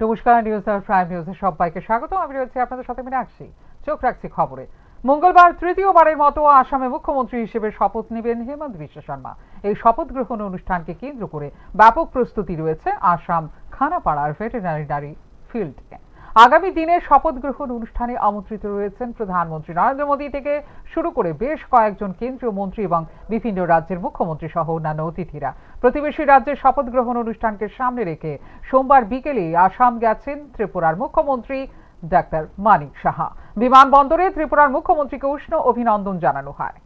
নমস্কার, নিউজ আর প্রাইম নিউজে সবাইকে স্বাগত। আমি রয়েছি আপনাদের সাথে মীনাক্ষী। চোখ রাখছি খবরে। মঙ্গলবার তৃতীয়বারের মতো আসামে মুখ্যমন্ত্রী হিসেবে শপথ নেবেন হেমন্ত বিশ্ব শর্মা। এই শপথ গ্রহণ অনুষ্ঠানকে কেন্দ্র করে ব্যাপক প্রস্তুতি রয়েছে আসাম খানাপাড়ার ভেটেরিনারি ফিল্ডে। আগামী দিনের শপথ গ্রহণ অনুষ্ঠানে আমন্ত্রিত রয়েছেন প্রধানমন্ত্রী নরেন্দ্র মোদী থেকে শুরু করে বেশ কয়েকজন কেন্দ্রীয় মন্ত্রী এবং বিভিন্ন রাজ্যের মুখ্যমন্ত্রী সহ অন্যান্য অতিথিরা। প্রতিবেশী রাজ্যের শপথ গ্রহণ অনুষ্ঠানকে সামনে রেখে সোমবার বিকেলে আসাম গেছেন ত্রিপুরার মুখ্যমন্ত্রী ডাক্তার মানিক সাহা। বিমানবন্দরে ত্রিপুরার মুখ্যমন্ত্রীকে উষ্ণ অভিনন্দন জানানো হয়।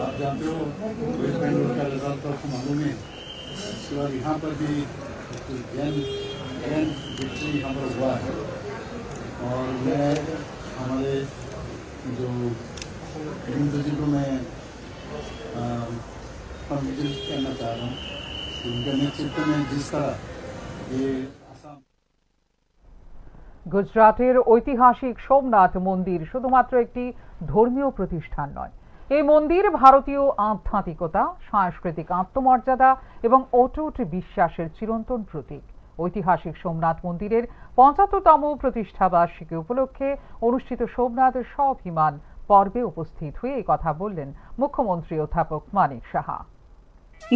आप जानते हो वेस्ट बंगाल का रिजल्ट तो आपको मालूम है। इसके बाद यहाँ पर भी विक्ट्री यहाँ पर हुआ है और मैं हमारे जो जी को मैं कॉन्ग्रेचुलेट करना चाह रहा हूँ। उनके नेतृत्व में जिस तरह ये গুজরাটের ঐতিহাসিক সোমনাথ মন্দির শুধুমাত্র একটি ধর্মীয় প্রতিষ্ঠান নয়, এই মন্দির ভারতীয় আধ্যাত্মিকতা, সাংস্কৃতিক আত্মমর্যাদা এবং অটুট বিশ্বাসের চিরন্তন প্রতীক। ঐতিহাসিক সোমনাথ মন্দিরের ৭৫তম প্রতিষ্ঠা বার্ষিকী উপলক্ষে অনুষ্ঠিত সোমনাথ স্বাভিমান পর্বে উপস্থিত হয়ে এই কথা বললেন মুখ্যমন্ত্রী অধ্যাপক মানিক সাহা।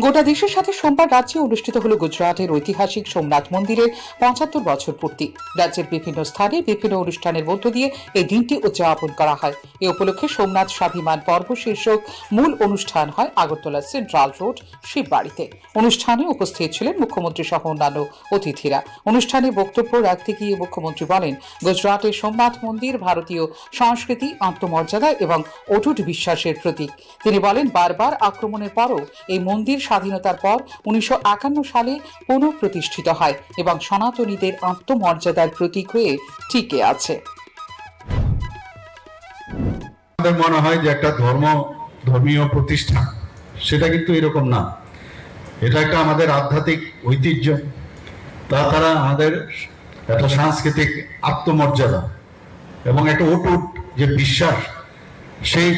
গোটা দেশের সাথে সোমবার রাজ্যে অনুষ্ঠিত হল গুজরাটের ঐতিহাসিক সোমনাথ মন্দিরের ৭৫ বছর পূর্তি। রাজ্যের বিভিন্ন স্থানে বিভিন্ন অনুষ্ঠানের মধ্য দিয়ে এই দিনটি উদযাপন করা হয়। এ উপলক্ষে সোমনাথ স্বাভিমান পর্ব শীর্ষক মূল অনুষ্ঠান হয় আগরতলা সেন্ট্রাল রোড শিববাড়িতে। অনুষ্ঠানে উপস্থিত ছিলেন মুখ্যমন্ত্রী সহ অন্যান্য অতিথিরা। অনুষ্ঠানে বক্তব্য রাখতে গিয়ে মুখ্যমন্ত্রী বলেন, গুজরাটের সোমনাথ মন্দির ভারতীয় সংস্কৃতি, আত্মমর্যাদা এবং অটুট বিশ্বাসের প্রতীক। তিনি বলেন, বারবার আক্রমণের পরও এই মন্দির স্বাধীনতার পর ১৯৫১ সালে পুনঃপ্রতিষ্ঠিত হয় এবং সনাতনীদের আত্মমর্যাদার প্রতীক হয়ে টিকে আছে। আমাদের মনে হয় যে একটা ধর্মীয় প্রতিষ্ঠান, সেটা কিন্তু এরকম না। এটা একটা আমাদের আধ্যাত্মিক ঐতিহ্য, তাছাড়া আমাদের একটা সাংস্কৃতিক আত্মমর্যাদা এবং একটা অটুট যে বিশ্বাস, সেই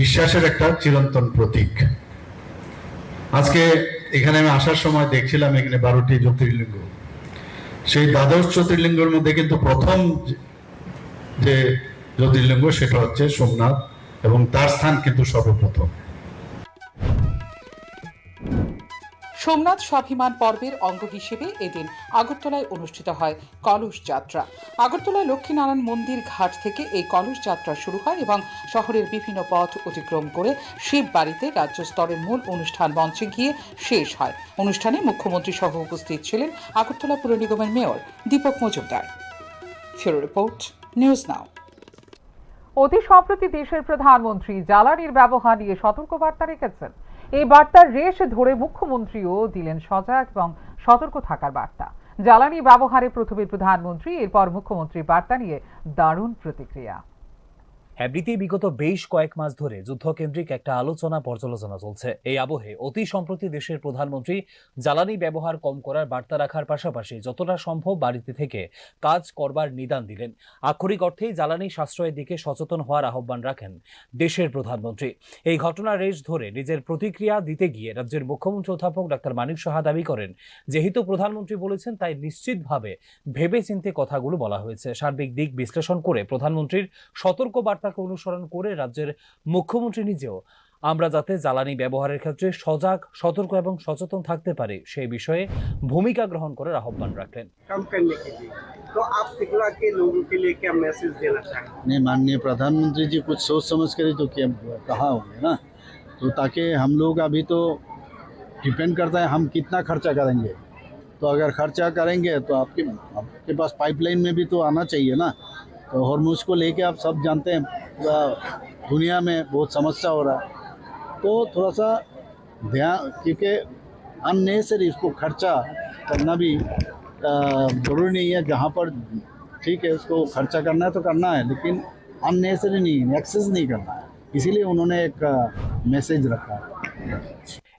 বিশ্বাসের একটা চিরন্তন প্রতীক। আজকে এখানে আমি আসার সময় দেখছিলাম এখানে ১২টি জ্যোতির্লিঙ্গ। সেই দ্বাদশ জ্যোতির্লিঙ্গের মধ্যে কিন্তু প্রথম যে জ্যোতির্লিঙ্গ সেটা হচ্ছে সোমনাথ এবং তার স্থান কিন্তু সর্বপ্রথম। সোমনাথ স্বাভিমান পর্বের অঙ্গ হিসেবে এদিন আগরতলায় অনুষ্ঠিত হয় কলস যাত্রা। আগরতলায় লক্ষ্মীনারায়ণ মন্দির ঘাট থেকে এই কলস যাত্রা শুরু হয় এবং শহরের বিভিন্ন পথ অতিক্রম করে শিববাড়িতে রাজ্য স্তরের মূল অনুষ্ঠান মঞ্চে গিয়ে শেষ হয়। অনুষ্ঠানে মুখ্যমন্ত্রী সহ উপস্থিত ছিলেন আগরতলা পুর নিগমের মেয়র দীপক মজুমদার। ফিরো রিপোর্ট, নিউজ নাও। অতি সম্প্রতি দেশের প্রধানমন্ত্রী জ্বালানির ব্যবহার নিয়ে সতর্কবার্তা রেখেছেন। এই বার্তার রেশ ধরে মুখ্যমন্ত্রীও দিলেন সজাগ এবং সতর্ক থাকার বার্তা। জ্বালানি ব্যবহারে প্রথমে প্রধানমন্ত্রী, এরপর মুখ্যমন্ত্রীর বার্তা নিয়ে দারুণ প্রতিক্রিয়া। এমনিতে বিগত বেশ কয়েক মাস ধরে যুদ্ধকেন্দ্রিক একটা আলোচনা পর্যালোচনা চলছে। এই আবহে অতি সম্প্রতি দেশের প্রধানমন্ত্রী জ্বালানি ব্যবহার কম করার বার্তা রাখার পাশাপাশি যতটা সম্ভব বাড়িতে থেকে কাজ করবার নিদান দিলেন। আক্ষরিক অর্থেই জ্বালানি সাশ্রয়ের দিকে সচেতন হওয়ার আহ্বান রাখেন দেশের প্রধানমন্ত্রী। এই ঘটনার রেশ ধরে নিজের প্রতিক্রিয়া দিতে গিয়ে রাজ্যের মুখ্যমন্ত্রী অধ্যাপক ডাক্তার মানিক সাহা দাবি করেন, যেহেতু প্রধানমন্ত্রী বলেছেন তাই নিশ্চিতভাবে ভেবে চিন্তে কথাগুলো বলা হয়েছে। সার্বিক দিক বিশ্লেষণ করে প্রধানমন্ত্রীর সতর্ক বার্তা অনুসরণ করে রাজ্যের মুখ্যমন্ত্রী নিজেও আমরা যাতে জ্বালানি ব্যবহারের ক্ষেত্রে সজাগ, সতর্ক এবং সচেতন থাকতে পারি সেই বিষয়ে ভূমিকা গ্রহণ করার আহ্বান রাখলেন। माननीय प्रधानमंत्री जी कुछ सोच समझ कर तो क्या कहा होंगे ना, तो ताकि हम लोग अभी तो डिपेंड करता है हम कितना खर्चा करेंगे। तो अगर खर्चा करेंगे तो आपके पास पाइपलाइन में भी तो आना चाहिए ना। तो हॉर्मुज को लेके आप सब जानते हैं दुनिया में बहुत समस्या हो रहा है, तो थोड़ा सा ध्यान, क्योंकि अननेसेसरी इसको खर्चा करना भी ज़रूरी नहीं है। जहाँ पर ठीक है इसको खर्चा करना है तो करना है, लेकिन अननेसेसरी नहीं, एक्सेस नहीं करना है। इसीलिए उन्होंने एक मैसेज रखा है।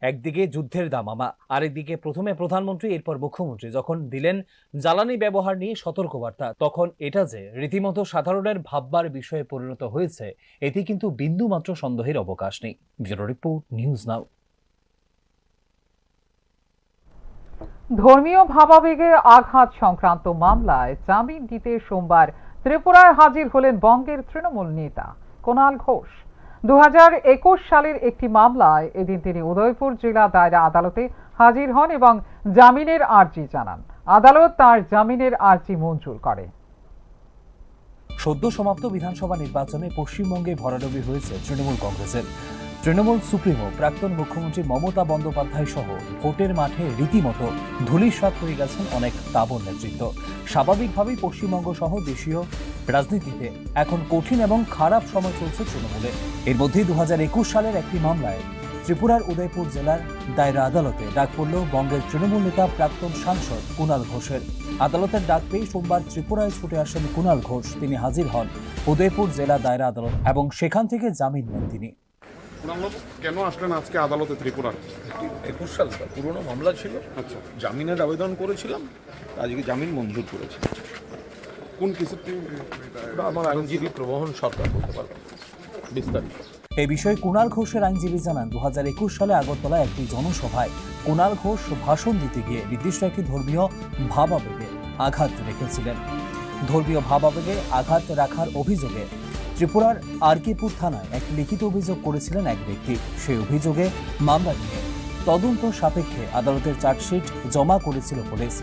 একদিকে যুদ্ধের দামামা, আরেকদিকে প্রথমে প্রধানমন্ত্রী এরপর মুখ্যমন্ত্রী যখন দিলেন জ্বালানি ব্যবহার নিয়ে সতর্কবার্তা, তখন এটা যে রীতিমতো সাধারণের ভাববার বিষয়ে পরিণত হয়েছে এতে কিন্তু বিন্দুমাত্র সন্দেহের অবকাশ নেই। ব্যুরো রিপোর্ট, নিউজ নাও। ধর্মীয় ভাবাবেগে আঘাত সংক্রান্ত মামলায় জামিন দিতে সোমবার ত্রিপুরায় হাজির হলেন বঙ্গের তৃণমূল নেতা কুণাল ঘোষ। 2021 সালের একটি মামলায় এদিন তিনি উদয়পুর জেলা দায়রা আদালতে হাজির হন এবং জামিনের আর্জি জানান। আদালত তার জামিনের আর্জি মঞ্জুর করে। সদ্য সমাপ্ত বিধানসভা নির্বাচনে পশ্চিমবঙ্গে ভরাডুবি হয়েছে তৃণমূল কংগ্রেসের। তৃণমূল সুপ্রিমো প্রাক্তন মুখ্যমন্ত্রী মমতা বন্দ্যোপাধ্যায় সহ ভোটের মাঠে রীতিমতো ধূলিসাৎ হয়ে গেছেন অনেক তাবড় নেতৃত্ব। স্বাভাবিকভাবেই পশ্চিমবঙ্গ সহ দেশীয় রাজনীতিতে এখন কঠিন এবং খারাপ সময় চলছে তৃণমূলে। এর মধ্যেই 2021 সালের একটি মামলায় ত্রিপুরার উদয়পুর জেলার দায়রা আদালতে ডাক পড়ল বঙ্গের তৃণমূল নেতা প্রাক্তন সাংসদ কুণাল ঘোষের। আদালতের ডাক পেয়ে সোমবার ত্রিপুরায় ছুটে আসেন কুণাল ঘোষ। তিনি হাজির হন উদয়পুর জেলা দায়রা আদালত এবং সেখান থেকে জামিন নেন তিনি। কেন আসলেন আজকে আদালতে ত্রিপুরার? 21 সালটা পুরনো মামলা ছিল। আচ্ছা, জামিনের আবেদন করেছিলাম, আজকে জামিন মঞ্জুর করেছে। কোন কেসের? ওটা আমার আইনজীবী প্রবহন সরকার বলতে পারবে বিস্তারিত। এই বিষয়ে কুণাল ঘোষের আইনজীবী জানান, 2021 সালে আগরতলায় একটি জনসভায় কুণাল ঘোষ ভাষণ দিতে গিয়ে নির্দিষ্ট একটি ধর্মীয় ভাবাবেগে আঘাত রেখেছিলেন। ধর্মীয় ভাবাবেগে আঘাত রাখার অভিযোগে ত্রিপুরার আরকেপুর থানায় এক লিখিত অভিযোগ করেছিলেন এক ব্যক্তি। সেই অভিযোগে মামলা নিয়ে তদন্ত সাপেক্ষে আদালতের চার্জশিট জমা করেছিল পুলিশ।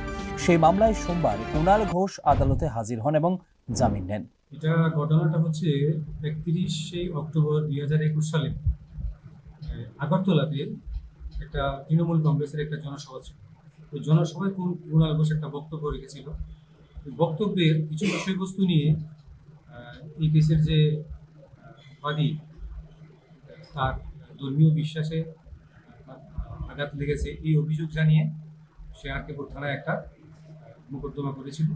সেই মামলায় সোমবার কুণাল ঘোষ আদালতে হাজির হন এবং জামিন নেন। এটা ঘটনাটা হচ্ছে 31শে অক্টোবর 2021 সালে আগরতলাতে একটা তৃণমূল কংগ্রেসের একটা জনসভা ছিল। ওই জনসভায় কুণাল ঘোষ একটা বক্তব্য রেখেছিল। বক্তব্যের কিছু বিষয়বস্তু নিয়ে এই কেসের যে বাদী তার ধর্মীয় বিশ্বাসে আঘাত লেগেছে এই অভিযোগ জানিয়ে সে আরকেপুর থানায় একটা মোকদ্দমা করেছিল।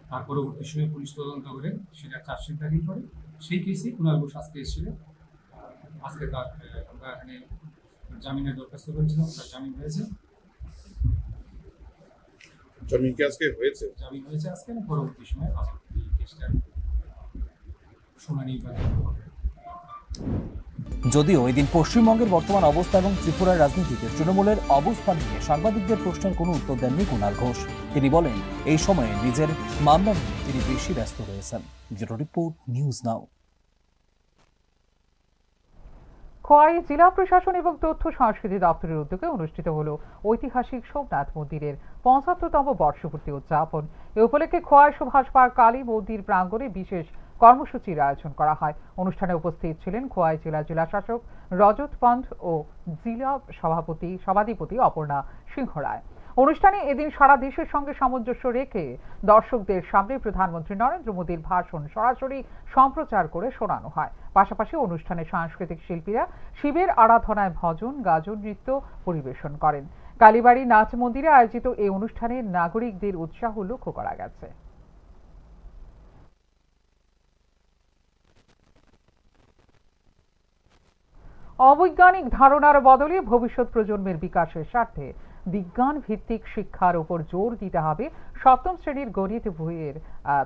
তার পরবর্তী সময়ে পুলিশ তদন্ত করে সেটা চার্জশিট দাখিল করে। সেই কেসে কুণাল ঘোষ আজকে এসেছিল। আজকে তার আমরা এখানে জামিনের দরখাস্ত করেছিলাম, তার জামিন হয়েছে। জামিন কি আজকে হয়েছে? জামিন হয়েছে আজকে, পরবর্তী সময়ে এই কেসটা শুনানি হবে। যদিও এদিন পশ্চিমবঙ্গের বর্তমান অবস্থা এবং ত্রিপুরার রাজনীতিতে তৃণমূলের অবস্থান নিয়ে সাংবাদিকদের প্রশ্নের কোনো উত্তর দেননি কুণাল ঘোষ। তিনি বলেন, এই সময়ে নিজের মামলা নিয়ে তিনি বেশি ব্যস্ত রয়েছেন। ব্যুরো রিপোর্ট, নিউজ নাও। খোয়াই জেলা প্রশাসন এবং তথ্য সংস্কৃতি দপ্তরের উদ্যোগে অনুষ্ঠিত হল ঐতিহাসিক সোমনাথ মন্দিরের 75তম বর্ষপূর্তি উদযাপন। এ উপলক্ষে খোয়াই সুভাষ পার্ক কালী মন্দির প্রাঙ্গণে বিশেষ কর্মসূচির আয়োজন করা হয়। অনুষ্ঠানে উপস্থিত ছিলেন খোয়াই জেলা শাসক রজত পন্থ ও জেলা সভাধিপতি অপর্ণা সিংহ রায়। অনুষ্ঠানে এদিন সারা দেশের সঙ্গে সামঞ্জস্য রেখে দর্শকদের সামনে প্রধানমন্ত্রী নরেন্দ্র মোদীর ভাষণ সরাসরি সম্প্রচার করে শোনানো হয়। পাশাপাশি অনুষ্ঠানে সাংস্কৃতিক শিল্পীরা শিবের আরাধনায় ভজন, গাজন, নৃত্য পরিবেশন করেন। কালীবাড়ি নাচ মন্দিরে আয়োজিত এই অনুষ্ঠানে নাগরিকদের উৎসাহ লক্ষ্য করা গেছে। অবৈজ্ঞানিক ধারণার বদলে ভবিষ্যৎ প্রজন্মের বিকাশের স্বার্থে বিজ্ঞান ভিত্তিক শিক্ষার উপর জোর দিতে হবে। সপ্তম শ্রেণীর গণিত বইয়ের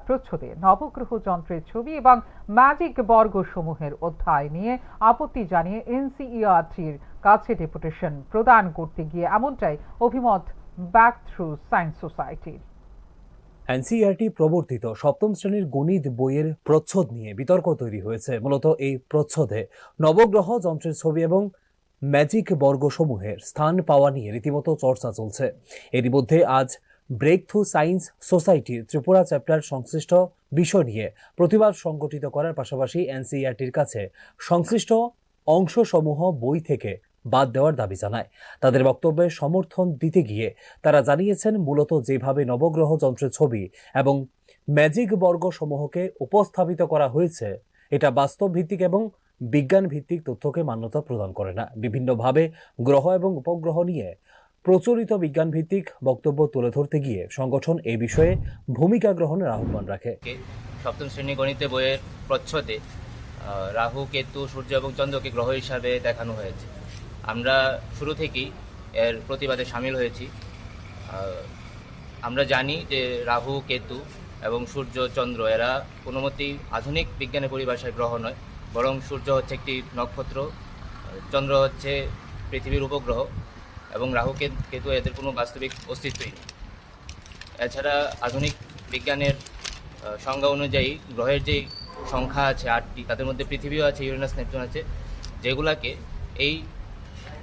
প্রচ্ছদে নবগ্রহ যন্ত্রের ছবি এবং ম্যাজিক বর্গ সমূহের অধ্যায় নিয়ে আপত্তি জানিয়ে এনসিইআরটির কাছে ডেপুটেশন প্রদান করতে গিয়ে এমনটাই অভিমত ব্যাক থ্রু সায়েন্স সোসাইটির। এনসিইআরটি প্রবর্তিত সপ্তম শ্রেণীর গণিত বইয়ের প্রচ্ছদ নিয়ে বিতর্ক তৈরি হয়েছে। মূলত এই প্রচ্ছদে নবগ্রহ যন্ত্রের ছবি এবং ম্যাজিক বর্গসমূহের স্থান পাওয়া নিয়ে রীতিমতো চর্চা চলছে। এরই মধ্যে আজ ব্রেক থ্রু সায়েন্স সোসাইটির ত্রিপুরা চ্যাপ্টার সংশ্লিষ্ট বিষয় নিয়ে প্রতিবাদ সংগঠিত করার পাশাপাশি এনসিইআরটির কাছে সংশ্লিষ্ট অংশসমূহ বই থেকে বাদ দেওয়ার দাবি জানায়। তাদের বক্তব্যে সমর্থন দিতে গিয়ে তারা জানিয়েছেন, মূলত যেভাবে নবগ্রহ যন্ত্রের ছবি এবং ম্যাজিক বর্গসমূহকে উপস্থাপিত করা হয়েছে এটা বাস্তব ভিত্তিক এবং বিজ্ঞান ভিত্তিক তথ্যকে মান্যতা প্রদান করে না। বিভিন্নভাবে গ্রহ এবং উপগ্রহ নিয়ে প্রচলিত বিজ্ঞান ভিত্তিক বক্তব্য তুলে ধরতে গিয়ে সংগঠন এই বিষয়ে ভূমিকা গ্রহণের আহ্বান রাখে। সপ্তম শ্রেণী গণিত বইয়ের প্রচ্ছদে রাহু, কেতু, সূর্য এবং চন্দ্রকে গ্রহ হিসাবে দেখানো হয়েছে। আমরা শুরু থেকেই এর প্রতিবাদে সামিল হয়েছি। আমরা জানি যে রাহু, কেতু এবং সূর্য, চন্দ্র এরা কোনো মতেই আধুনিক বিজ্ঞানের পরিভাষায় গ্রহ নয়, বরং সূর্য হচ্ছে একটি নক্ষত্র, চন্দ্র হচ্ছে পৃথিবীর উপগ্রহ এবং রাহু কেতু এদের কোনো বাস্তবিক অস্তিত্বই নেই। এছাড়া আধুনিক বিজ্ঞানের সংজ্ঞা অনুযায়ী গ্রহের যেই সংখ্যা আছে 8টি, তাদের মধ্যে পৃথিবীও আছে, ইউরেনাস, নেপচুন আছে, যেগুলাকে এই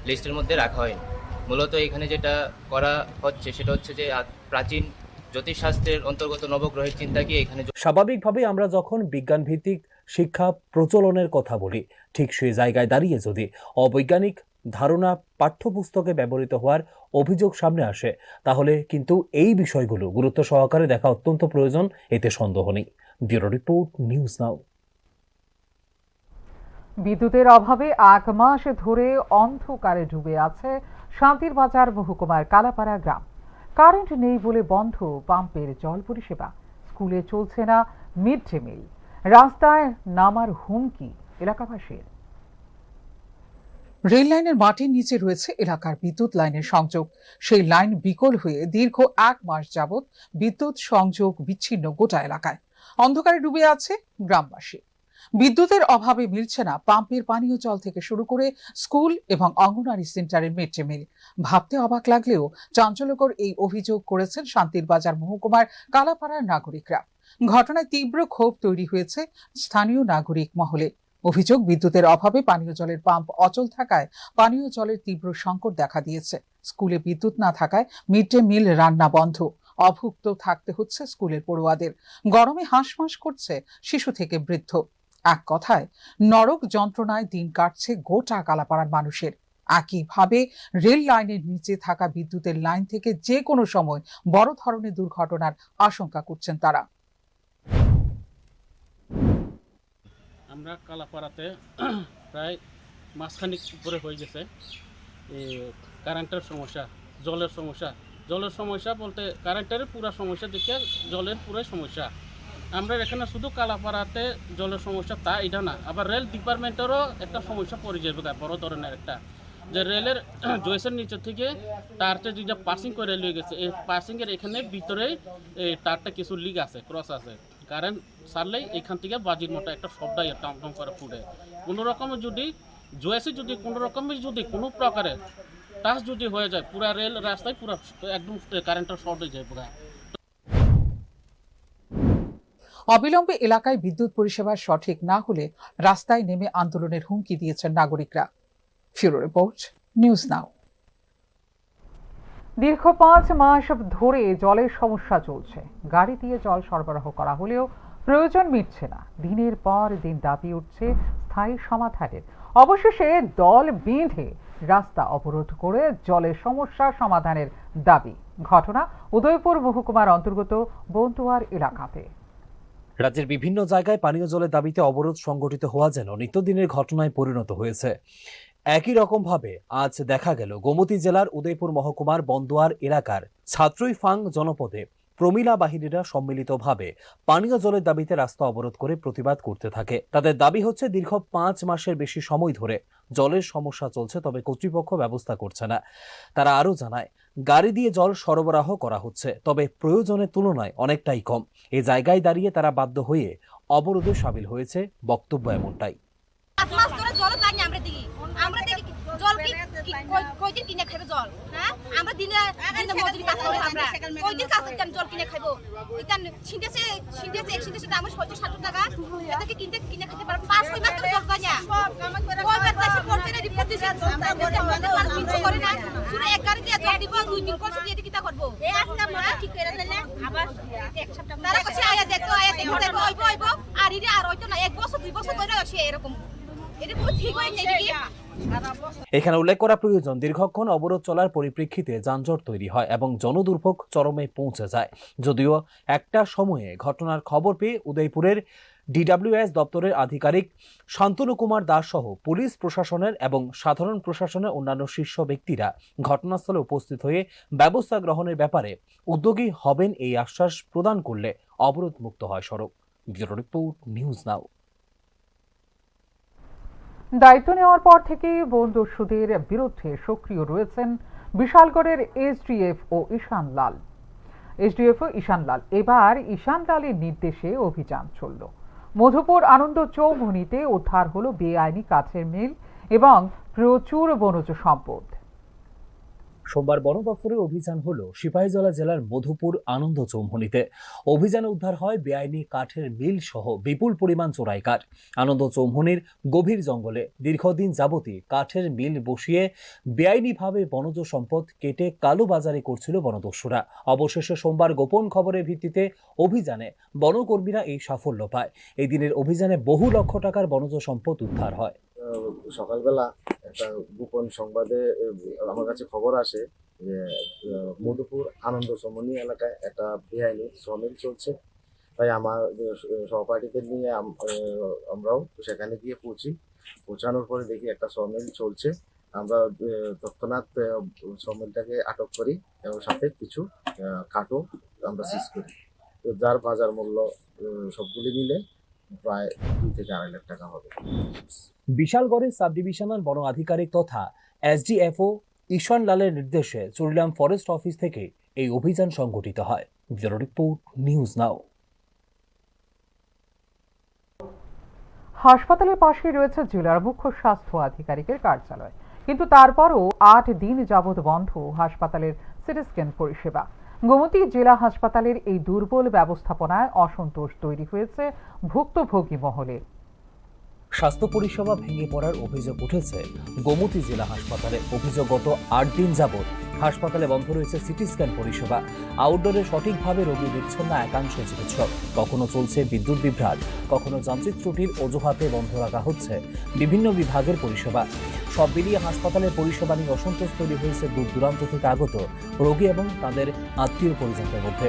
লিস্টের মধ্যে রাখা হয়নি। মূলত এখানে যেটা করা হচ্ছে সেটা হচ্ছে যে প্রাচীন জ্যোতিষশাস্ত্রের অন্তর্গত নবগ্রহের চিন্তাকে এখানে স্বাভাবিকভাবে আমরা যখন বিজ্ঞান ভিত্তিক শিক্ষা প্রচলনের কথা বলি, ঠিক সেই জায়গায় দাঁড়িয়ে যদি অবৈজ্ঞানিক ধারণা পাঠ্যপুস্তকে ব্যবহৃত হওয়ার অভিযোগ সামনে আসে, তাহলে কিন্তু এই বিষয়গুলো গুরুত্ব সহকারে দেখা অত্যন্ত প্রয়োজন, এতে সন্দেহ নেই। ব্যুরো রিপোর্ট, নিউজ নাও। বিদ্যুতের অভাবে 1 মাস ধরে অন্ধকারে ডুবে আছে শান্তিরবাজার মহকুমার কালাপাড়া গ্রাম। কারেন্ট নেই বলে বন্ধ পাম্পের জল পরিষেবা, স্কুলে চলছে না মিড ডে মিল, রাস্তায় নামার হুমকি এলাকাবাসীর। রেল লাইনের মাটির নিচে রয়েছে এলাকার বিদ্যুৎ লাইনের সংযোগ। সেই লাইন বিকল হয়ে দীর্ঘ 1 মাস যাবৎ বিদ্যুৎ সংযোগ বিচ্ছিন্ন গোটা এলাকায়। অন্ধকারে ডুবে আছে গ্রামবাসী। বিদ্যুতের অভাবে মিলছে না পাম্পের পানীয় জল থেকে শুরু করে স্কুল এবং অঙ্গনওয়াড়ি সেন্টারের মিড ডে মিল। ভাবতে অবাক লাগলেও চাঞ্চল্যকর এই অভিযোগ করেছেন শান্তিরবাজার মহকুমার কালাপাড়ার নাগরিকরা। ঘটনায় তীব্র ক্ষোভ তৈরি হয়েছে স্থানীয় নাগরিক মহলে। অভিযোগ, বিদ্যুতের অভাবে পানীয় জলের পাম্প অচল থাকায় পানীয় জলের তীব্র সংকট দেখা দিয়েছে। স্কুলে বিদ্যুৎ না থাকায় মিড ডে মিল রান্না বন্ধ, অভুক্ত থাকতে হচ্ছে স্কুলের পড়ুয়াদের। গরমে হাঁসফাঁস করছে শিশু থেকে বৃদ্ধ। এক কথায় নরক যন্ত্রণায় দিন কাটছে গোটা কালাপাড়ার মানুষের। একইভাবে রেল লাইনের নিচে থাকা বিদ্যুতের লাইন থেকে যে কোনো সময় বড় ধরনের দুর্ঘটনার আশঙ্কা করছেন তারা। আমরা কালাপাড়াতে প্রায় মাসখানিক উপরে হয়ে গেছে এই কারেন্টের সমস্যা, জলের সমস্যা বলতে কারেন্টের পুরো সমস্যা দেখে জলের পুরো সমস্যা। আমরা এখানে শুধু কালাপাড়াতে জলের সমস্যা তা এটা না, আবার রেল ডিপার্টমেন্টেরও একটা সমস্যা পড়ে যাবে বড় ধরনের একটা, যে রেলের জয়েসের নিচে থেকে তারটা যেটা পাসিং করে রেল হয়ে গেছে, এই পাসিংয়ের এখানে ভিতরে এই তারটা কিছু লিক আছে, ক্রস আছে, কারেন্ট সারলেই এখান থেকে বাজির মতো একটা শব্দ টমটম করে ফুটে। কোনো রকমের যদি জয়েসে যদি কোনো রকমের যদি কোনো প্রকারের টাচ যদি হয়ে যায়, পুরা রেল রাস্তায় পুরো একদম কারেন্টের শর্ট হয়ে যায় পুরা। অবিলম্বে এলাকায় বিদ্যুৎ পরিষেবা সঠিক না হলে রাস্তায় নেমে আন্দোলনের হুমকি দিয়েছেন নাগরিকরা। ব্যুরো রিপোর্ট, নিউজ নাও। দীর্ঘ 5 মাস ধরে জলের সমস্যা চলছে। গাড়ি দিয়ে জল সরবরাহ করা হলেও প্রয়োজন মিটছে না। দিনের পর দিন দাবি উঠছে স্থায়ী সমাধানের। অবশেষে দল বেঁধে রাস্তা অবরোধ করে জলের সমস্যা সমাধানের দাবি। ঘটনা উদয়পুর মহকুমার অন্তর্গত বন্তুয়ার এলাকাতে। রাজ্যের বিভিন্ন জায়গায় পানীয় জলের দাবিতে অবরোধ সংগঠিত হওয়া যেন নিত্যদিনের ঘটনায় পরিণত হয়েছে। একই রকমভাবে আজ দেখা গেল গোমতী জেলার উদয়পুর মহকুমার বন্দোয়ার এলাকার ছাত্রইফাং জনপদে প্রমিলা বাহিনীরা সম্মিলিতভাবে পানীয় জলের দাবিতে রাস্তা অবরোধ করে প্রতিবাদ করতে থাকে। তাদের দাবি হচ্ছে, দীর্ঘ 5 মাসের বেশি সময় ধরে জলের সমস্যা চলছে, তবে কর্তৃপক্ষ ব্যবস্থা করছে না। তারা আরও জানায়, গাড়ি দিয়ে জল সরবরাহ করা হচ্ছে, তবে প্রয়োজনের তুলনায় অনেকটাই কম। এই জায়গায় দাঁড়িয়ে তারা বাধ্য হয়ে অবরোধে সামিল হয়েছে। বক্তব্য এমনটাই। কয়দিন কিনে খাইবে জল? হ্যাঁ, আমরা দিনে মজুরি কাজ করি, আমরা কয়দিন কাজ করতে জল কিনে খাইবো? এটা সিনটেছে আমরা 70-70 টাকা এটাকে কিনে খেতে পারবো। 5 মাস ধরে জল পাই না। কয় বার তাসে পড়তে রিপোর্ট দিছে, আমরা কিছু করে না। শুধু এক গাড়ি দিয়ে জল দিব, 2 দিন করতে দিয়ে কিটা করব? এই আজকে আমরা ঠিক করে দিলে আবার এক সপ্তাহ তারা কাছে আয়া দেখো হইবো আর ইরে আর হইতো না। 1 বছর 2 বছর ধরে আছে এরকম। এটা পুরো ঠিক হয়ে যায় নাকি? এখানে উল্লেখ করা প্রয়োজন, দীর্ঘক্ষণ অবরোধ চলার পরিপ্রেক্ষিতে যানজট তৈরি হয় এবং জনদুর্ভোগ চরমে পৌঁছে যায়। যদিও একটা সময়ে ঘটনার খবর পেয়ে উদয়পুরের DWS দপ্তরের আধিকারিক শান্তনু কুমার দাস সহ পুলিশ প্রশাসনের এবং সাধারণ প্রশাসনের অন্যান্য শীর্ষ ব্যক্তিরা ঘটনাস্থলে উপস্থিত হয়ে ব্যবস্থা গ্রহণের ব্যাপারে উদ্যোগী হবেন এই আশ্বাস প্রদান করলে অবরোধ মুক্ত হয় সড়ক। ব্যুরো রিপোর্ট, নিউজ নাও। দায়িত্ব নেওয়ার পর থেকে বনদস্যুদের বিরুদ্ধে সক্রিয় রয়েছেন বিশালগড়ের এসডিএফ ও ঈশান লাল। এবার ঈশান লালের নির্দেশে অভিযান চলল। মধুপুর আনন্দ চৌমুহনীতে উদ্ধার হলো বেআইনি কাঠের মিল এবং প্রচুর বনজ সম্পদ। সোমবার বন দপ্তরের অভিযান হলো সিপাহীজলা জেলার মধুপুর আনন্দ চৌমুহনীতে। অভিযানে উদ্ধার হয় বেআইনি কাঠের মিল সহ বিপুল পরিমাণ চোরাই কাঠ। আনন্দ চৌমুহনীর গভীর জঙ্গলে দীর্ঘদিন যাবতই কাঠের মিল বসিয়ে বেআইনিভাবে বনজ সম্পদ কেটে কালোবাজারি করছিল বনদস্যুরা। অবশেষে সোমবার গোপন খবরের ভিত্তিতে অভিযানে বনকর্মীরা এই সাফল্য পায়। এই দিনের অভিযানে বহু লক্ষ টাকার বনজ সম্পদ উদ্ধার হয়। সকালবেলা একটা গোপন সংবাদে আমার কাছে খবর আসে যে মধুপুর আনন্দ চৌমুহনী এলাকায় একটা বেআইনি শ্রমিক চলছে। তাই আমার সহপাঠীদের নিয়ে আমরাও সেখানে গিয়ে পৌঁছানোর পরে দেখি একটা শ্রমিক চলছে। আমরা তৎক্ষণাৎ শ্রমিকটাকে আটক করি এবং সাথে কিছু কাঠও আমরা সিজ করি। তো যার বাজার মূল্য সবগুলি মিলে প্রায় 2 থেকে 2.5 লাখ টাকা হবে। বিশালগড়ের সাব ডিভিশনাল বন আধিকারিক তথা এসডিএফও ঈশান লালের নির্দেশে চুরিলাম ফরেস্ট অফিস থেকে এই অভিযান সংগঠিত হয়। ব্যুরো রিপোর্ট, নিউজ নাও। হাসপাতালের পাশেই রয়েছে জেলার মুখ্য স্বাস্থ্য আধিকারিকের কার্যালয়, কিন্তু তারপরও 8 দিন যাবৎ বন্ধ হাসপাতালের সিটি স্ক্যান পরিষেবা। গোমতী জেলা হাসপাতালের এই দুর্বল ব্যবস্থাপনায় অসন্তোষ তৈরি হয়েছে ভুক্তভোগী মহলে। স্বাস্থ্য পরিষেবা ভেঙে পড়ার অভিযোগ উঠেছে গোমতী জেলা হাসপাতালে। অভিযোগ গত 8 দিন যাবৎ হাসপাতালে বন্ধ রয়েছে সিটি স্ক্যান পরিষেবা। আউটডোরে সঠিকভাবে রোগী দেখছেন না একাংশ চিকিৎসক। কখনো চলছে বিদ্যুৎ বিভ্রাট, কখনো যান্ত্রিক ত্রুটির অজুহাতে বন্ধ রাখা হচ্ছে বিভিন্ন বিভাগের পরিষেবা। সব মিলিয়ে হাসপাতালের পরিষেবা নিয়ে অসন্তোষ তৈরি হয়েছে দূর দূরান্ত থেকে আগত রোগী এবং তাদের আত্মীয় পরিজনদের মধ্যে।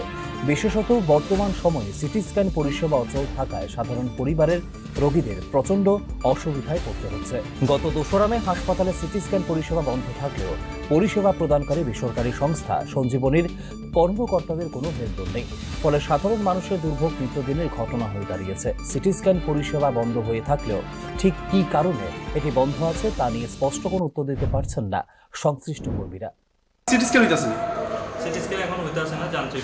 বিশেষত বর্তমান সময়ে সিটি স্ক্যান পরিষেবা অচল থাকায় সাধারণ পরিবারের রোগীদের প্রচন্ড অসুবিধায় পড়তে হচ্ছে। গত 2 মে হাসপাতালে সিটি স্ক্যান পরিষেবা বন্ধ থাকলেও পরিষেবা প্রদানকারী বেসরকারি সংস্থা সঞ্জীবনীর কর্মকর্তাদের কোনো হেলদোল নেই। ফলে সাধারণ মানুষের দুর্ভোগ নিত্যদিনের ঘটনা হয়ে দাঁড়িয়েছে। সিটি স্ক্যান পরিষেবা বন্ধ হয়ে থাকলেও ঠিক কী কারণে এটি বন্ধ আছে তা নিয়ে স্পষ্ট কোনো উত্তর দিতে পারছেন না সংশ্লিষ্ট কর্মীরা। সিটি স্ক্যান হইতাছে না, সিটি স্ক্যান এখন হইতাছে না যান্ত্রিক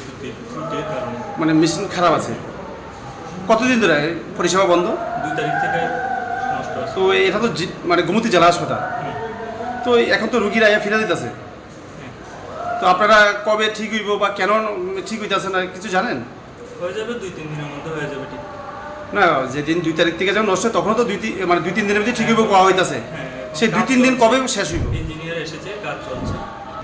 ত্রুটির কারণে। মানে মেশিন খারাপ আছে। কতদিন ধরে পরিষেবা বন্ধ? 2 তারিখ থেকে নষ্ট আছে। তো এটা তো মানে গোমতী জেলা হাসপাতাল, তো এখন তো রুগীরা ফিরে দিতেছে। তো আপনারা কবে ঠিক হইব বা কেন ঠিক হইতেছে না কিছু জানেন? হয়ে যাবে 2-3 দিনের মধ্যে হয়ে যাবে ঠিক। না, যেদিন 2 তারিখ থেকে যখন নষ্ট তখনও তো 2-3 দিনের মধ্যে ঠিক হইব কোয়া হইতাছে। সেই 2-3 দিন কবে শেষ হইব? ইঞ্জিনিয়ার এসেছে, কাজ চলছে।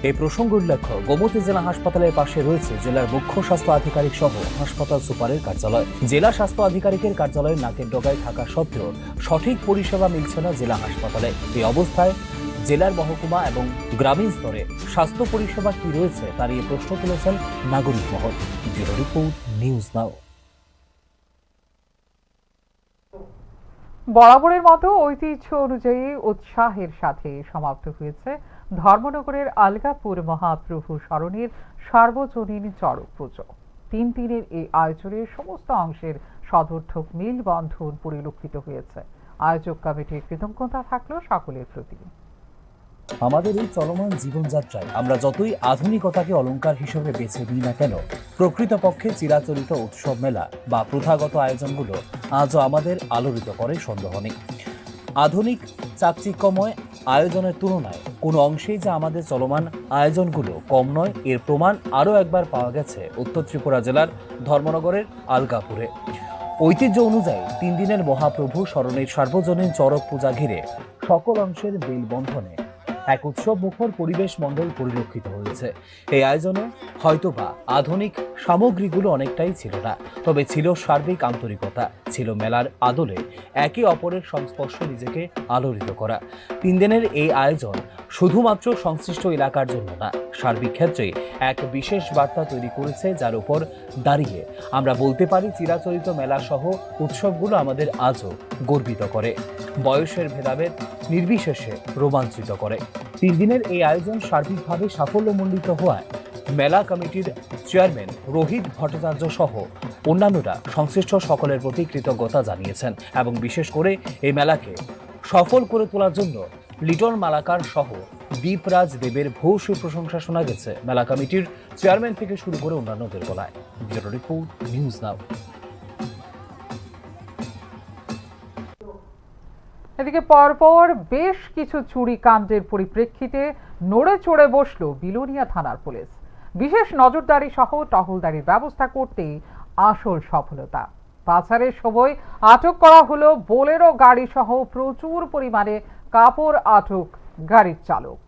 এই প্রসঙ্গ উল্লেখ্য, গোমতী জেলা হাসপাতালের পাশে রয়েছে জেলার মুখ্য স্বাস্থ্য আধিকারিক সহ হাসপাতাল সুপারের কার্যালয়। জেলা স্বাস্থ্য আধিকারিকের কার্যালয়ে নাকের ডগায় থাকা সত্ত্বেও সঠিক পরিষেবা মিলছে না জেলা হাসপাতালে। এই অবস্থায় জেলার মহকুমা এবং গ্রামীণ স্তরে স্বাস্থ্য পরিষেবা কি রয়েছে তা নিয়ে প্রশ্ন তুলেছেন নাগরিক মহল। ব্যুরো রিপোর্ট, নিউজ নাও। বরাবরের মতো ঐতিহ্য অনুযায়ী উৎসাহের সাথে সমাপ্ত হয়েছে ধর্মনগরের আলগাপুর মহাপ্রভু স্মরণের সার্বজনীন চড়ক পুজো। 3 দিনের এই আয়োজনের সমস্ত অংশের সদর্থক মিল বন্ধন পরিলক্ষিত হয়েছে। আয়োজক কমিটির কৃতজ্ঞতা থাকলো সকলের প্রতি। আমাদের এই চলমান জীবনযাত্রায় আমরা যতই আধুনিকতাকে অলংকার হিসেবে বেছে নিই না কেন, প্রকৃতপক্ষে চিরাচরিত উৎসব মেলা বা প্রথাগত আয়োজনগুলো আজও আমাদের আলোড়িত করে সন্দেহ নেই। আধুনিক চাকচিক্যময় আয়োজনের তুলনায় কোনো অংশেই যে আমাদের চলমান আয়োজনগুলো কম নয় এর প্রমাণ আরও একবার পাওয়া গেছে উত্তর ত্রিপুরা জেলার ধর্মনগরের আলগাপুরে। ঐতিহ্য অনুযায়ী 3 দিনের মহাপ্রভু স্মরণের সার্বজনীন চড়ক পূজা ঘিরে সকল অংশের মেলবন্ধনে এক উৎসব মুখর পরিবেশ মণ্ডল পরিলক্ষিত হয়েছে। এই আয়োজনে হয়তোবা আধুনিক সামগ্রীগুলো অনেকটাই ছিল না, তবে ছিল সার্বিক আন্তরিকতা, ছিল মেলার আদলে একে অপরের সংস্পর্শে নিজেকে আলোড়িত করা। 3 দিনের এই আয়োজন শুধুমাত্র সংশ্লিষ্ট এলাকার জন্য না, সার্বিক ক্ষেত্রে এক বিশেষ বার্তা তৈরি করেছে, যার উপর দাঁড়িয়ে আমরা বলতে পারি চিরাচরিত মেলা সহ উৎসবগুলো আমাদের আজও গর্বিত করে, বয়সের ভেদাভেদ নির্বিশেষে রোমাঞ্চিত করে। 3 দিনের এই আয়োজন সার্বিকভাবে সাফল্যমণ্ডিত হওয়ায় মেলা কমিটির চেয়ারম্যান রোহিত ভট্টাচার্য সহ অন্যান্যরা সংশ্লিষ্ট সকলের প্রতি কৃতজ্ঞতা জানিয়েছেন এবং বিশেষ করে এই মেলাকে সফল করে তোলার জন্য লিটন মালাকার সহ দীপরাজ দেবের ভূয়সী প্রশংসা শোনা গেছে মেলা কমিটির চেয়ারম্যান থেকে শুরু করে অন্যান্যদের গলায়। ব্যুরো রিপোর্ট, নিউজ নাও। এদিকে পরপর বেশ কিছু চুরি কাণ্ডের পরিপ্রেক্ষিতে নড়ে চড়ে বসল বিলোনিয়া থানার পুলিশ। বিশেষ নজরদারি সহ টহলদারির ব্যবস্থা করতেই আসল সফলতা। পাচারের সময় আটক করা হলো বোলেরো গাড়ি সহ প্রচুর পরিমাণে কাপড় আটক গাড়ির চালক।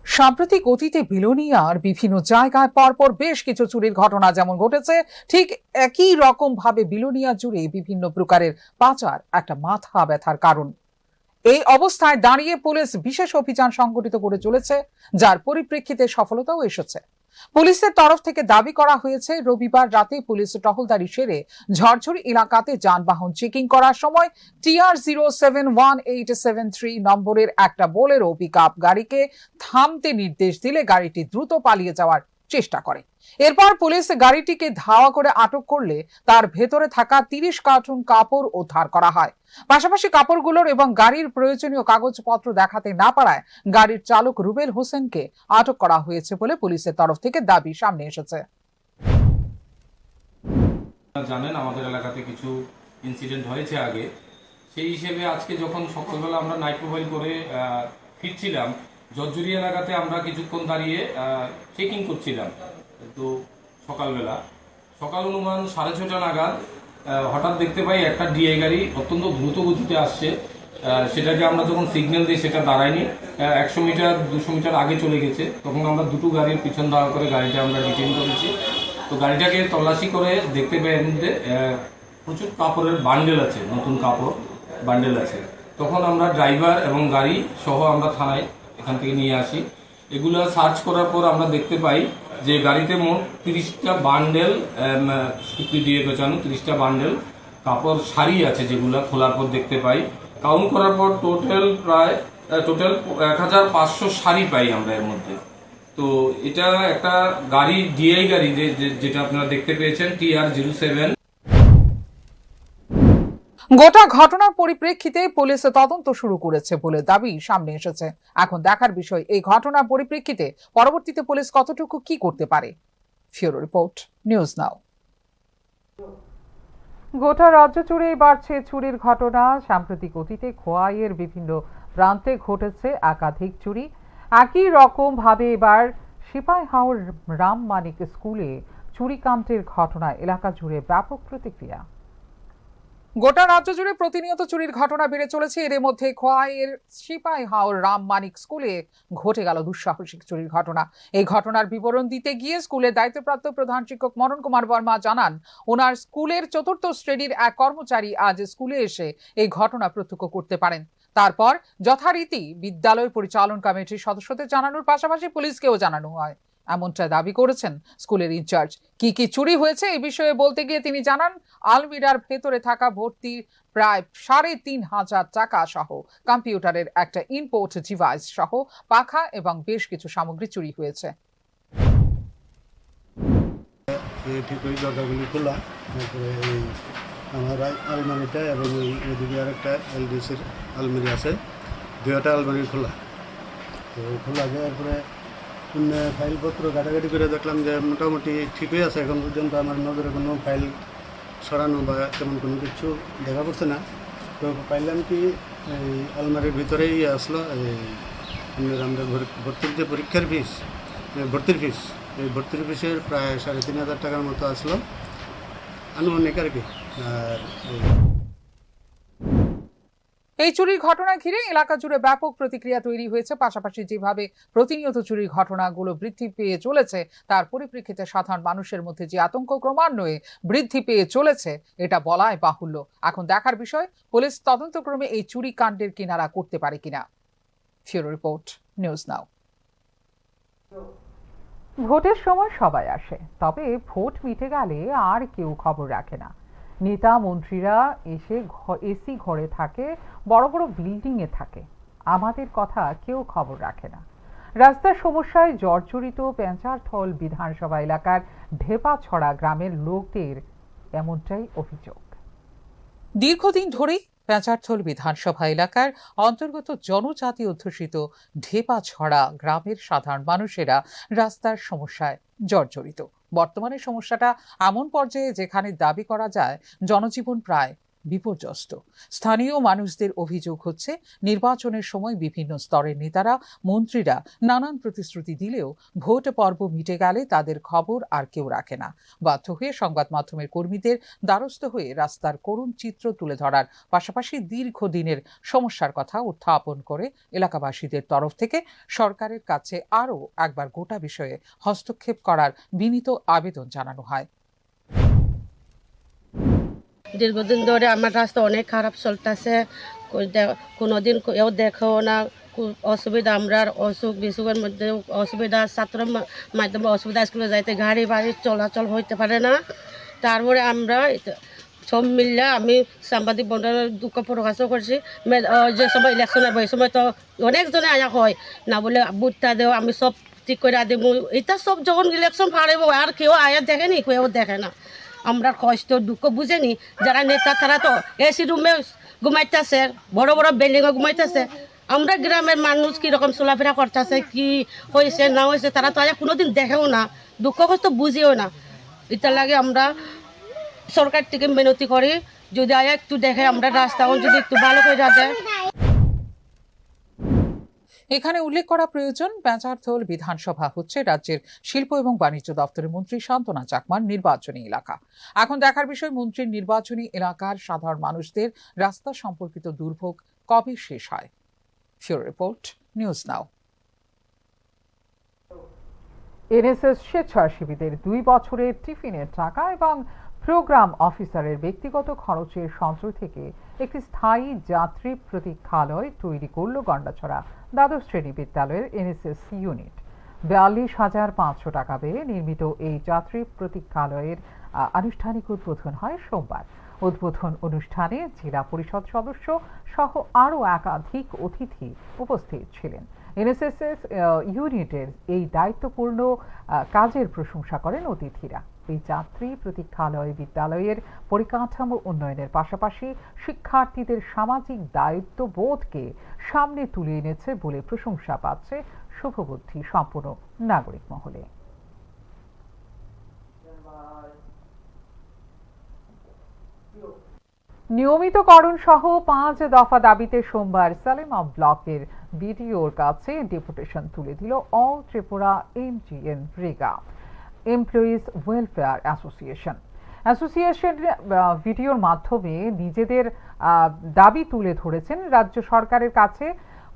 সাম্প্রতিক অতীতে বিলোনিয়ার বিভিন্ন জায়গায় পরপর বেশ কিছু চুরির ঘটনা যেমন ঘটেছে, ঠিক একই রকম ভাবে বিলোনিয়া জুড়ে বিভিন্ন প্রকারের পাচার একটা মাথা ব্যথার কারণ। এই অবস্থায় দাঁড়িয়ে পুলিশ বিশেষ অভিযান সংগঠিত করে চলেছে, যার পরিপ্রেক্ষিতে সফলতাও এসেছে। পুলিশের তরফ থেকে দাবি করা হয়েছে, রবিবার রাতে পুলিশ টহলদারি সেরে ঝরঝরি এলাকাতে যানবাহন চেকিং করার সময় TR 071873 নম্বরের একটা বোলেরো পিকআপ গাড়িকে থামতে নির্দেশ দিলে গাড়িটি দ্রুত পালিয়ে যাওয়ার চেষ্টা করে। এরপর পুলিশ গাড়িটিকে ধাওয়া করে আটক করলে তার ভেতরে থাকা 30 কার্টুন কাপড় উদ্ধার করা হয়। পাশাপাশি কাপড়গুলোর এবং গাড়ির প্রয়োজনীয় কাগজপত্র দেখাতে না পারায় গাড়ির চালক রুবেল হোসেনকে আটক করা হয়েছে বলে পুলিশের তরফ থেকে দাবি সামনে এসেছে। জানেন, আমাদের এলাকাতে কিছু ইনসিডেন্ট হয়েছে আগে, সেই হিসেবে আজকে যখন সকালবেলা আমরা নাইট প্রোফাইল করে ফিরছিলাম, জর্জরি এলাকাতে আমরা কিছুক্ষণ দাঁড়িয়ে চেকিং করছিলাম। তো সকাল অনুমান 6:30 নাগাদ হঠাৎ দেখতে পাই একটা ডিআই গাড়ি অত্যন্ত দ্রুত গতিতে আসছে। সেটাকে আমরা যখন সিগন্যাল দিই সেটা দাঁড়ায়নি, 100 মিটার 200 মিটার আগে চলে গেছে। তখন আমরা দুটো গাড়ির পিছন ধাওয়া করে গাড়িটা আমরা ডিটেইন করেছি। তো গাড়িটাকে তল্লাশি করে দেখতে পাই এর মধ্যে প্রচুর কাপড়ের বান্ডেল আছে, নতুন কাপড় বান্ডেল আছে। তখন আমরা ড্রাইভার এবং গাড়ি সহ আমরা থানায় এখান থেকে নিয়ে আসি। এগুলো সার্চ করার পর আমরা দেখতে পাই যে গাড়িতে মোট 30টা বান্ডেল সুতি দিয়ে গোছানো 30টা বান্ডেল কাপড় শাড়ি আছে, যেগুলো খোলার পর দেখতে পাই। কাউন্ট করার পর টোটাল 1500 শাড়ি পাই আমরা এর মধ্যে। তো এটা একটা গাড়ি, ডিআই গাড়ি যেটা আপনারা দেখতে পেয়েছেন, TR 07। গোটা ঘটনার পরিপ্রেক্ষিতে পুলিশ তদন্ত শুরু করেছে বলে দাবি সামনে এসেছে। এখন দেখার বিষয় এই ঘটনার পরিপ্রেক্ষিতে পরবর্তীতে পুলিশ কতটুকু কি করতে পারে। ব্যুরো রিপোর্ট, নিউজ নাও। গোটা রাজ্য জুড়ে বাড়ছে চুরির ঘটনা। সাম্প্রতিক অতীতে খোয়াইয়ের বিভিন্ন প্রান্তে ঘটেছে একাধিক চুরি। একই রকম ভাবে এবার সিপাহীহাওর রাম মানিক স্কুলে চুরিকাণ্ডের ঘটনায় এলাকা জুড়ে ব্যাপক প্রতিক্রিয়া। গোটা রাজ্য জুড়ে প্রতিনিয়ত চুরির ঘটনা বেড়ে চলেছে। এর মধ্যে খোয়াইয়ের সিপাহীহাওর রাম মানিক স্কুলে ঘটে গেল দুঃসাহসিক চুরির ঘটনা। এই ঘটনার বিবরণ দিতে গিয়ে স্কুলের দায়িত্বপ্রাপ্ত প্রধান শিক্ষক মনন কুমার বর্মা জানান, ওনার স্কুলের 4র্থ শ্রেণীর এক কর্মচারী আজ স্কুলে এসে এই ঘটনা প্রত্যক্ষ করতে পারেন। তারপর যথারীতি বিদ্যালয় পরিচালন কমিটির সদস্যদের জানানোর পাশাপাশি পুলিশকেও জানানো হয়, এমনটা দাবি করেছেন স্কুলের ইনচার্জ। কি কি চুরি হয়েছে এই বিষয়ে বলতে গিয়ে তিনি জানান, আলমিরার ভেতরে থাকা ভর্তি প্রায় 3500 টাকা সহ কম্পিউটারের একটা ইনপোর্ট ডিভাইস সহ পাখা এবং বেশ কিছু সামগ্রী চুরি হয়েছে। দরজাগুলি খোলা, আমার আলমারিটা এবং ওইদিকে আর একটা এলডিসির আলমারি আছে, দুটা আলমারি খোলা। তো খোলা যাওয়ার পরে ফাইলপত্র ঘাটাঘাটি করে দেখলাম যে মোটামুটি ঠিকই আছে। এখন পর্যন্ত আমার নজরে কোনো ফাইল সরানো বা তেমন কোনো কিছু দেখা পড়ছে না। তো পাইলাম কি এই আলমারির ভিতরেই আসলো আমাদের ভর্তির যে পরীক্ষার ফিস, ভর্তির ফিস, এই ভর্তির ফিসের প্রায় 3500 টাকার মতো আসলো আনুমানিক আর কি। আর এই চুরির ঘটনা ঘিরে এলাকা জুড়ে ব্যাপক প্রতিক্রিয়া তৈরি হয়েছে। পাশাপাশি যেভাবে প্রতিনিয়ত চুরির ঘটনাগুলো বৃদ্ধি পেয়ে চলেছে, তার পরিপ্রেক্ষিতে সাধারণ মানুষের মধ্যে যে আতঙ্ক ক্রমান্বয়ে বৃদ্ধি পেয়ে চলেছে, এটা বলাই বাহুল্য। এখন দেখার বিষয় পুলিশ তদন্তক্রমে এই চুরি কাণ্ডের কিনারা করতে পারে কিনা। ব্যুরো রিপোর্ট, নিউজ নাও। ভোটের সময় সবাই আসে, তবে ভোট মিটে গেলে আর কেউ খবর রাখে না। নেতা মন্ত্রীরা এসে এসি ঘরে থাকে, বড় বড় বিল্ডিং এ থাকে, আমাদের কথা কেউ খবর রাখে না। রাস্তার সমস্যায় জর্জরিত পেঞ্চারথল বিধানসভা এলাকার ঢেপাছড়া গ্রামের লোকদের এমনটাই অভিযোগ। দীর্ঘদিন ধরেই পেঁচারথল বিধানসভা এলাকার অন্তর্গত জনজাতি অধ্যুষিত ঢেপাছড়া গ্রামের সাধারণ মানুষেরা রাস্তার সমস্যায় জর্জরিত। বর্তমানে সমস্যাটা এমন পর্যায়ে যেখানে দাবি করা যায় জনজীবন প্রায় বিপর্যস্ত। স্থানীয় মানুষদের অভিযোগ হচ্ছে নির্বাচনের সময় বিভিন্ন স্তরের নেতারা, মন্ত্রীরা নানান প্রতিশ্রুতি দিলেও ভোট পর্ব মিটে গেলে তাদের খবর আর কেউ রাখে না। বাধ্য হয়ে সংবাদ মাধ্যমের কর্মীদের দ্বারস্থ হয়ে রাস্তার করুণ চিত্র তুলে ধরার পাশাপাশি দীর্ঘদিনের সমস্যার কথা উত্থাপন করে এলাকাবাসীদের তরফ থেকে সরকারের কাছে আরও একবার গোটা বিষয়ে হস্তক্ষেপ করার বিনীত আবেদন জানানো হয়। দীর্ঘদিন ধরে আমার রাস্তা অনেক খারাপ চলতেছে, কোনোদিন কেউ দেখেও না। অসুবিধা, আমরা অসুখ বিসুখের মধ্যে অসুবিধা, ছাত্রের মাধ্যমে অসুবিধা, স্কুলে যাইতে গাড়ি বাড়ি চলাচল হইতে পারে না। তারপরে আমরা সব মিললে আমি সাংবাদিক বন্ধুদের দুঃখ প্রকাশ করছি। যে সময় ইলেকশন হবে এই সময় তো অনেকজনে আয়া হয় না বলে বুটটা দেও, আমি সব ঠিক করে দেবো। এটা সব যখন ইলেকশন ফাড়াবো আর কেউ আয়া দেখেনি, কেউ দেখে না। আমরা কষ্ট দুঃখ বুঝেনি। যারা নেতা তারা তো এসি রুমে ঘুমাইতেছে, বড় বড় বিল্ডিংয়ে ঘুমাইতেছে। আমরা গ্রামের মানুষ কীরকম চলাফেরা করতেছে, কি হয়েছে না হয়েছে তারা তো আয়া কোনোদিন দেখেও না, দুঃখ কষ্ট বুঝেও না। এটা লাগে আমরা সরকার থেকে মিনতি করি, যদি আয়া একটু দেখে আমরা রাস্তা যদি একটু ভালো করে দেয়। এখানে উল্লেখ করা প্রয়োজন, পেঁচারথল বিধানসভা হচ্ছে রাজ্যের শিল্প এবং বাণিজ্য দপ্তরের মন্ত্রী শান্তনা চাকমার নির্বাচনী এলাকা। এখন দেখার বিষয় মন্ত্রীর নির্বাচনী এলাকার সাধারণ মানুষদের রাস্তা সম্পর্কিত দুর্ভোগ কবে শেষ হয়। ফিউরো রিপোর্ট, নিউজ নাও। এনএসএস স্বেচ্ছাসেবীদের 2 বছরের টিফিনের টাকা এবং প্রোগ্রাম অফিসারের ব্যক্তিগত খরচের সঞ্চয় থেকে একটি স্থায়ী যাত্রী প্রতীক্ষালয় তৈরি করল গন্ডাছড়া দ্বাদশ শ্রেণী বিদ্যালয়ের এনএসএস ইউনিট। 42,500 টাকা ব্যয়ে নির্মিত এই যাত্রী প্রতীক্ষালয়ের আনুষ্ঠানিক উদ্বোধন হয় সোমবার। উদ্বোধন অনুষ্ঠানে জেলা পরিষদ সদস্য সহ আরও একাধিক অতিথি উপস্থিত ছিলেন। এনএসএস ইউনিটের এই দায়িত্বপূর্ণ কাজের প্রশংসা করেন অতিথিরা। এই যাত্রী প্রতীক্ষালয় বিদ্যালয়ের পরিকাঠামো উন্নয়নের পাশাপাশি শিক্ষার্থীদের সামাজিক দায়িত্ববোধকে সামনে তুলে এনেছে বলে প্রশংসা পাচ্ছে শুভবুদ্ধি সম্পন্ন নাগরিক মহলে। নিয়মিতকরণ সহ 5 দফা দাবিতে সোমবার সালেমা ব্লকের বিডিওর কাছে ডেপুটেশন তুলে দিল all Tripura MGNREGA employees welfare association ভিডিওর মাধ্যমে নিজেদের দাবি তুলে ধরেছেন। রাজ্য সরকারের কাছে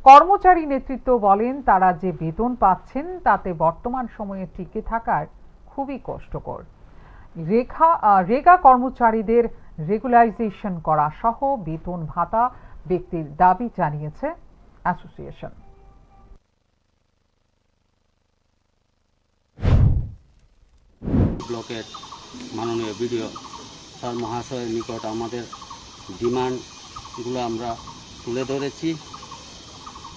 কর্মচারী নেতৃত্ব বলেন তারা যে বেতন পাচ্ছেন তাতে বর্তমান সময়ে টিকে থাকার খুবই কষ্টকর। রেগা কর্মচারীদের রেগুলারাইজেশন করা সহ বেতন ভাতা ব্যক্তির দাবি জানিয়েছে অ্যাসোসিয়েশন। ব্লকের মাননীয় বিডিও স্যার মহাশয়ের নিকট আমাদের ডিমান্ডগুলো আমরা তুলে ধরেছি।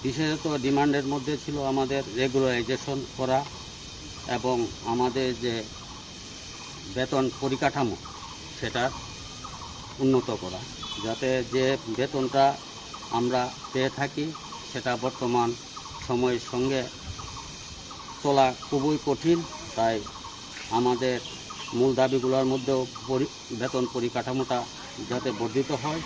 বিশেষত ডিমান্ডের মধ্যে ছিল আমাদের রেগুলারাইজেশন করা এবং আমাদের যে বেতন পরিকাঠামো সেটা উন্নত করা, যাতে যে বেতনটা আমরা পেয়ে থাকি সেটা বর্তমান সময়ের সঙ্গে চলা খুবই কঠিন। তাই আমাদের মূল দাবিগুলোর মধ্যেও বেতন পরিকাঠামোটা যাতে বর্ধিত হয়।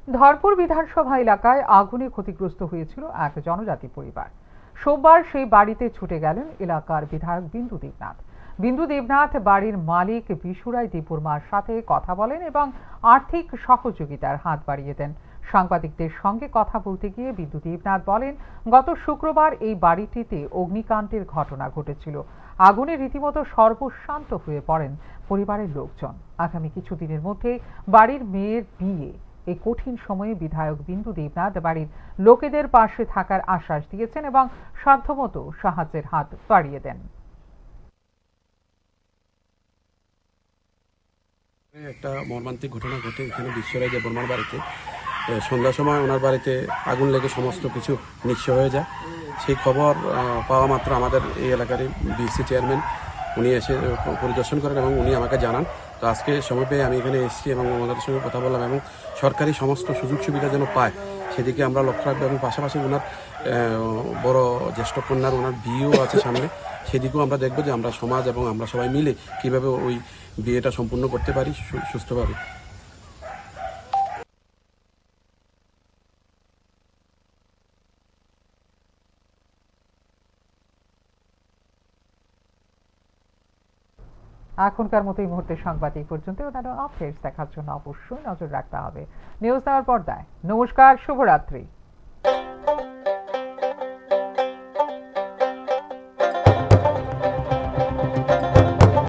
ধরপুর বিধানসভা এলাকায় আগুনে ক্ষতিগ্রস্ত হয়েছিল এক জনজাতি পরিবার। সোমবার সেই বাড়িতে ছুটে গেলেন এলাকার বিধায়ক বিন্দু দেবনাথ। বিন্দু দেবনাথ বাড়ির মালিক বিশুরাই দেববর্মার সাথে কথা বলেন এবং আর্থিক সহযোগিতার হাত বাড়িয়ে দেন। সাংবাদিকদের সঙ্গে কথা বলতে গিয়ে বিন্দু দেবনাথ বলেন, গত শুক্রবার এই বাড়িটিতে অগ্নিকাণ্ডের ঘটনা ঘটেছিল। আগুনে রীতিমতো সর্বশান্ত হয়ে পড়েন পরিবারের লোকজন। আগামী কিছুদিনের মধ্যে বাড়ির মেয়ের বিয়ে। এই কঠিন সময়ে বিধায়ক বিন্দু দেবনাথ বাড়ির লোকেদের পাশে থাকার আশ্বাস দিয়েছেন এবং সাধ্যমতো সাহায্যের হাত বাড়িয়ে দেন। একটা মর্মান্তিক ঘটনা ঘটে এখানে বিশ্বরাই দেববর্মার বাড়িতে। সন্ধ্যার সময় ওনার বাড়িতে আগুন লেগে সমস্ত কিছু নিঃস্ব হয়ে যায়। সেই খবর পাওয়া মাত্র আমাদের এই এলাকার বিসি চেয়ারম্যান উনি এসে পরিদর্শন করেন এবং উনি আমাকে জানান। তো আজকে সময় পেয়ে আমি এখানে এসেছি এবং ওনাদের সঙ্গে কথা বললাম এবং সরকারি সমস্ত সুযোগ সুবিধা যেন পায় সেদিকে আমরা লক্ষ্য রাখবো এবং পাশাপাশি ওনার বড় জ্যেষ্ঠ কন্যার ওনার বিয়েও আছে সামনে, সেদিকেও আমরা দেখবো যে আমরা সমাজ এবং আমরা সবাই মিলে কীভাবে ওই বিয়েটা সম্পূর্ণ করতে পারি সুস্থভাবে। এখনকার মতো এই মুহূর্তে সংবাদ এই পর্যন্ত। অন্যান্য আপডেটস দেখার জন্য অবশ্যই নজর রাখতে হবে নিউজ নেওয়ার পর্দায়। নমস্কার, শুভরাত্রি।